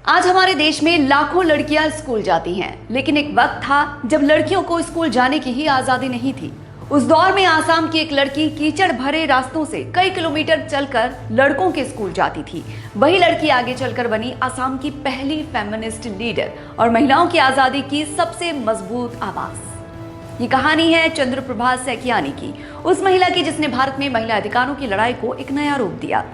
आज हमारे देश में लाखों लड़कियां स्कूल जाती हैं, लेकिन एक वक्त था जब लड़कियों को स्कूल जाने की ही आजादी नहीं थी। उस दौर में आसाम की एक लड़की कीचड़ भरे रास्तों से कई किलोमीटर चलकर लड़कों के स्कूल जाती थी। वही लड़की आगे चलकर बनी आसाम की पहली फेमिनिस्ट लीडर और महिलाओं की आजादी की सबसे मजबूत आवाज। ये कहानी है चंद्रप्रभा सैकियानी की, उस महिला की जिसने भारत में महिला अधिकारों की लड़ाई को एक नया रूप दिया।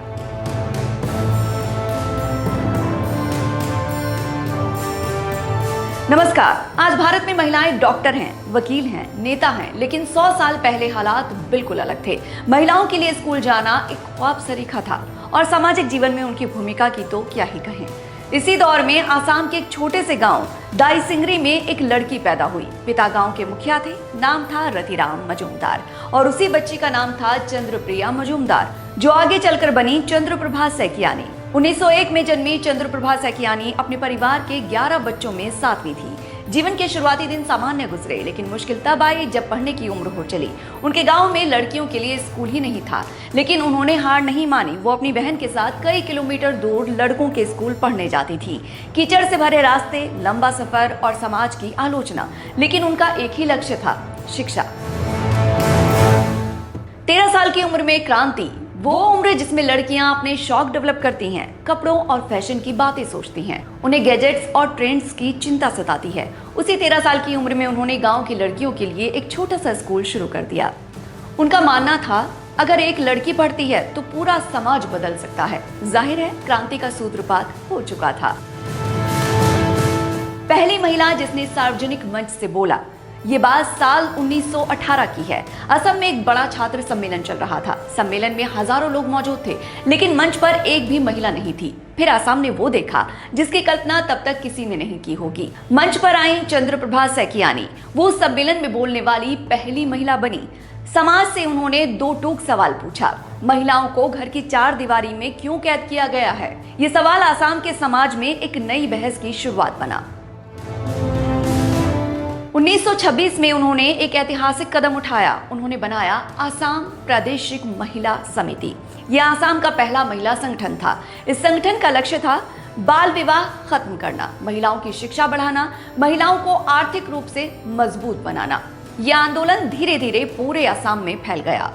नमस्कार। आज भारत में महिलाएं डॉक्टर हैं, वकील हैं, नेता हैं, लेकिन 100 साल पहले हालात बिल्कुल अलग थे। महिलाओं के लिए स्कूल जाना एक ख्वाब सरीखा था और सामाजिक जीवन में उनकी भूमिका की तो क्या ही कहें। इसी दौर में आसाम के एक छोटे से गांव दाईसिंगरी में एक लड़की पैदा हुई। पिता गांव के मुखिया थे, नाम था रतिराम मजूमदार और उसी बच्ची का नाम था चंद्रप्रिया मजूमदार, जो आगे चलकर बनी चंद्रप्रभा सैकियानी। 1901 में जन्मी चंद्रप्रभा सैकियानी अपने परिवार के 11 बच्चों में 7वीं थी। जीवन के शुरुआती दिन सामान्य गुजरे, लेकिन मुश्किल तब आई जब पढ़ने की उम्र हो चली। उनके गांव में लड़कियों के लिए स्कूल ही नहीं था, लेकिन उन्होंने हार नहीं मानी। वो अपनी बहन के साथ कई किलोमीटर दूर लड़कों के स्कूल पढ़ने जाती थी। कीचड़ से भरे रास्ते, लंबा सफर और समाज की आलोचना, लेकिन उनका एक ही लक्ष्य था, शिक्षा। 13 साल की उम्र में क्रांति, वो उम्र जिसमें लड़कियां अपने शौक डेवलप करती हैं, कपड़ों और फैशन की बातें सोचती हैं, उन्हें गैजेट्स और ट्रेंड्स की चिंता सताती है। उसी 13 साल की उम्र में उन्होंने गांव की लड़कियों के लिए एक छोटा सा स्कूल शुरू कर दिया। उनका मानना था, अगर एक लड़की पढ़ती है तो पूरा समाज बदल सकता है। जाहिर है, क्रांति का सूत्रपात हो चुका था। पहली महिला जिसने सार्वजनिक मंच से बोला, ये बात साल 1918 की है। असम में एक बड़ा छात्र सम्मेलन चल रहा था। सम्मेलन में हजारों लोग मौजूद थे, लेकिन मंच पर एक भी महिला नहीं थी। फिर आसाम ने वो देखा जिसकी कल्पना तब तक किसी ने नहीं की होगी। मंच पर आई चंद्रप्रभा सैकियानी। वो सम्मेलन में बोलने वाली पहली महिला बनी। समाज से उन्होंने 2 टूक सवाल पूछा। महिलाओं को घर की 4 दीवारी में क्यों कैद किया गया है? ये सवाल आसाम के समाज में एक नई बहस की शुरुआत बना। 1926 में उन्होंने एक ऐतिहासिक कदम उठाया। उन्होंने बनाया आसाम प्रादेशिक महिला समिति। यह आसाम का पहला महिला संगठन था। इस संगठन का लक्ष्य था बाल विवाह खत्म करना, महिलाओं की शिक्षा बढ़ाना, महिलाओं को आर्थिक रूप से मजबूत बनाना। यह आंदोलन धीरे धीरे पूरे आसाम में फैल गया।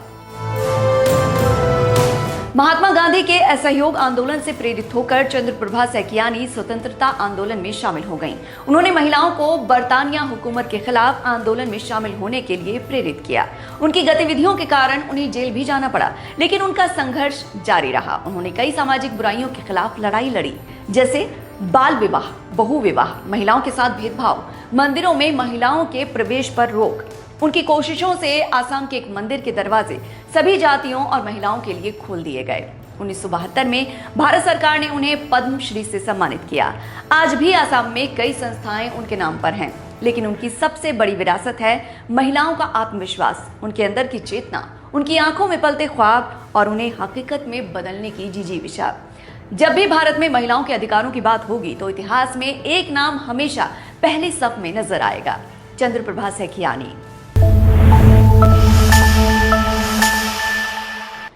महात्मा गांधी के असहयोग आंदोलन से प्रेरित होकर चंद्रप्रभा सैकियानी स्वतंत्रता आंदोलन में शामिल हो गईं। उन्होंने महिलाओं को बरतानिया हुकूमत के खिलाफ आंदोलन में शामिल होने के लिए प्रेरित किया। उनकी गतिविधियों के कारण उन्हें जेल भी जाना पड़ा, लेकिन उनका संघर्ष जारी रहा। उन्होंने कई सामाजिक बुराइयों के खिलाफ लड़ाई लड़ी, जैसे बाल विवाह, बहु विवाह, महिलाओं के साथ भेदभाव, मंदिरों में महिलाओं के प्रवेश पर रोक। उनकी कोशिशों से आसाम के एक मंदिर के दरवाजे सभी जातियों और महिलाओं के लिए खोल दिए गए। 1972 में भारत सरकार ने उन्हें पद्मश्री से सम्मानित किया। आज भी आसाम में कई संस्थाएं उनके नाम पर हैं, लेकिन उनकी सबसे बड़ी विरासत है महिलाओं का आत्मविश्वास, उनके अंदर की चेतना, उनकी आंखों में पलते ख्वाब और उन्हें हकीकत में बदलने की जिजीविशा। जब भी भारत में महिलाओं के अधिकारों की बात होगी तो इतिहास में एक नाम हमेशा पहली सफ में नजर आएगा, चंद्रप्रभा सैकियानी।